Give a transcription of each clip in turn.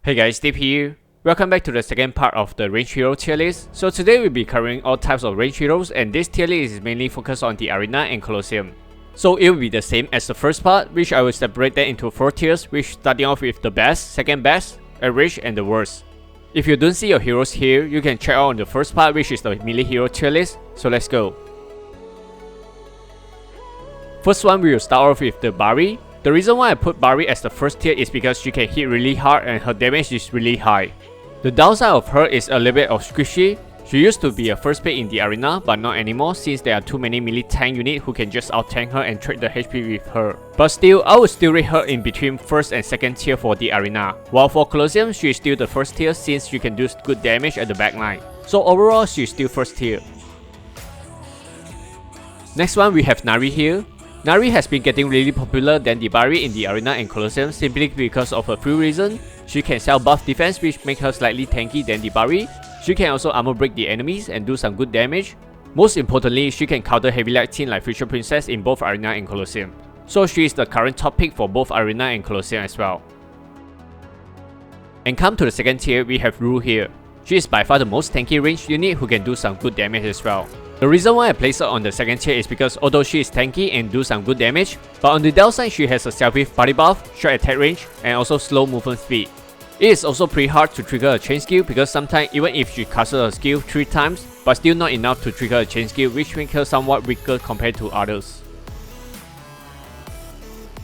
Hey guys, Steve here. Welcome back to the second part of the range hero tier list. So today we'll be covering all types of range heroes, and this tier list is mainly focused on the arena and Colosseum. So it will be the same as the first part, which I will separate that into 4 tiers, which starting off with the best, second best, average, and the worst. If you don't see your heroes here, you can check out on the first part, which is the melee hero tier list. So let's go. First one, we will start off with the Bari. The reason why I put Bari as the first tier is because she can hit really hard and her damage is really high. The downside of her is a little bit of squishy. She used to be a first pick in the arena, but not anymore since there are too many melee tank units who can just out tank her and trade the HP with her. But still, I would still rate her in between first and second tier for the arena. While for Colosseum, she is still the first tier since she can do good damage at the backline. So overall, she is still first tier. Next one, we have Nari here. Nari has been getting really popular than the Bari in the arena and Colosseum simply because of a few reasons. She can sell buff defense, which makes her slightly tanky than the Bari. She can also armor break the enemies and do some good damage. Most importantly, she can counter heavy light team like Future Princess in both arena and Colosseum. So she is the current top pick for both arena and Colosseum as well. And come to the second tier, we have Ru here. She is by far the most tanky ranged unit who can do some good damage as well. The reason why I place her on the second tier is because although she is tanky and do some good damage, but on the downside she has a selfish body buff, short attack range, and also slow movement speed. It is also pretty hard to trigger a chain skill because sometimes even if she casted a skill 3 times, but still not enough to trigger a chain skill, which makes her somewhat weaker compared to others.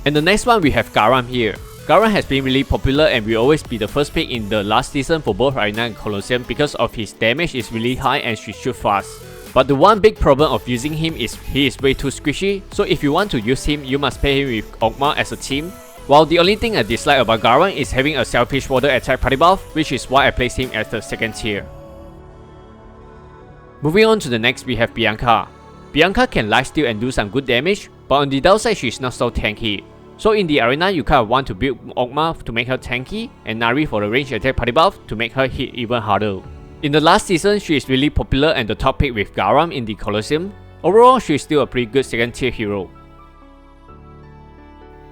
And the next one, we have garwon here. Garwon has been really popular and will always be the first pick in the last season for both arena and Colosseum because of his damage is really high and she shoots fast. But the one big problem of using him is he is way too squishy, so if you want to use him, you must pair him with Ogma as a team. While the only thing I dislike about garwon is having a selfish water attack party buff, which is why I place him as the second tier. Moving on to the next, we have Bianca. Bianca can lifesteal and do some good damage, but on the downside she is not so tanky. So in the arena, you kind of want to build Ogma to make her tanky, and Nari for the range attack party buff to make her hit even harder. In the last season, she is really popular and the top pick with garwon in the Colosseum. Overall, she is still a pretty good second tier hero.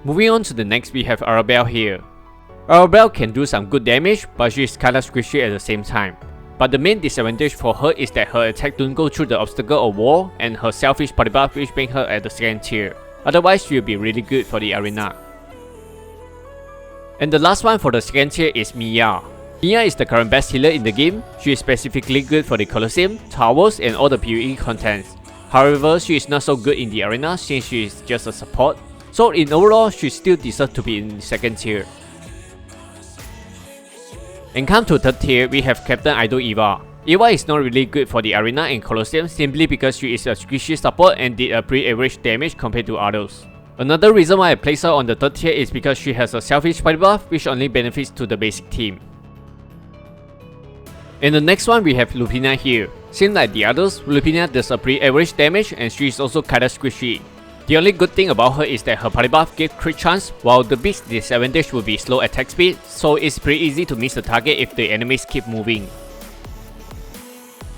Moving on to the next, we have Arabelle here. Arabelle can do some good damage, but she is kinda squishy at the same time. But the main disadvantage for her is that her attack don't go through the obstacle or wall, and her selfish body buff which makes her at the second tier. Otherwise, she will be really good for the arena. And the last one for the second tier is Miya. Miya is the current best healer in the game. She is specifically good for the Colosseum, towers, and all the PvE contents. However, she is not so good in the arena since she is just a support. So in overall, she still deserves to be in the second tier. And come to third tier, we have Captain Idol Eva. Eva is not really good for the arena and Colosseum simply because she is a squishy support and did a pretty average damage compared to others. Another reason why I place her on the third tier is because she has a selfish body buff which only benefits to the basic team. In the next one, we have Filipina here. Same like the others, Filipina does a pretty average damage and she is also kinda squishy. The only good thing about her is that her party buff gives crit chance, while the big disadvantage would be slow attack speed, so it's pretty easy to miss the target if the enemies keep moving.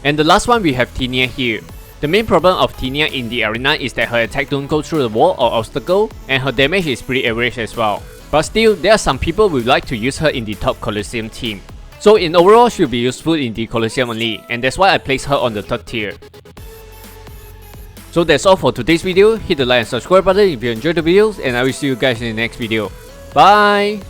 And the last one, we have Tinier here. The main problem of Tinier in the arena is that her attack don't go through the wall or obstacle, and her damage is pretty average as well. But still, there are some people who would like to use her in the top Colosseum team. So in overall, she'll be useful in the Colosseum only, and that's why I place her on the third tier. So that's all for today's video. Hit the like and subscribe button if you enjoyed the videos, and I will see you guys in the next video. Bye!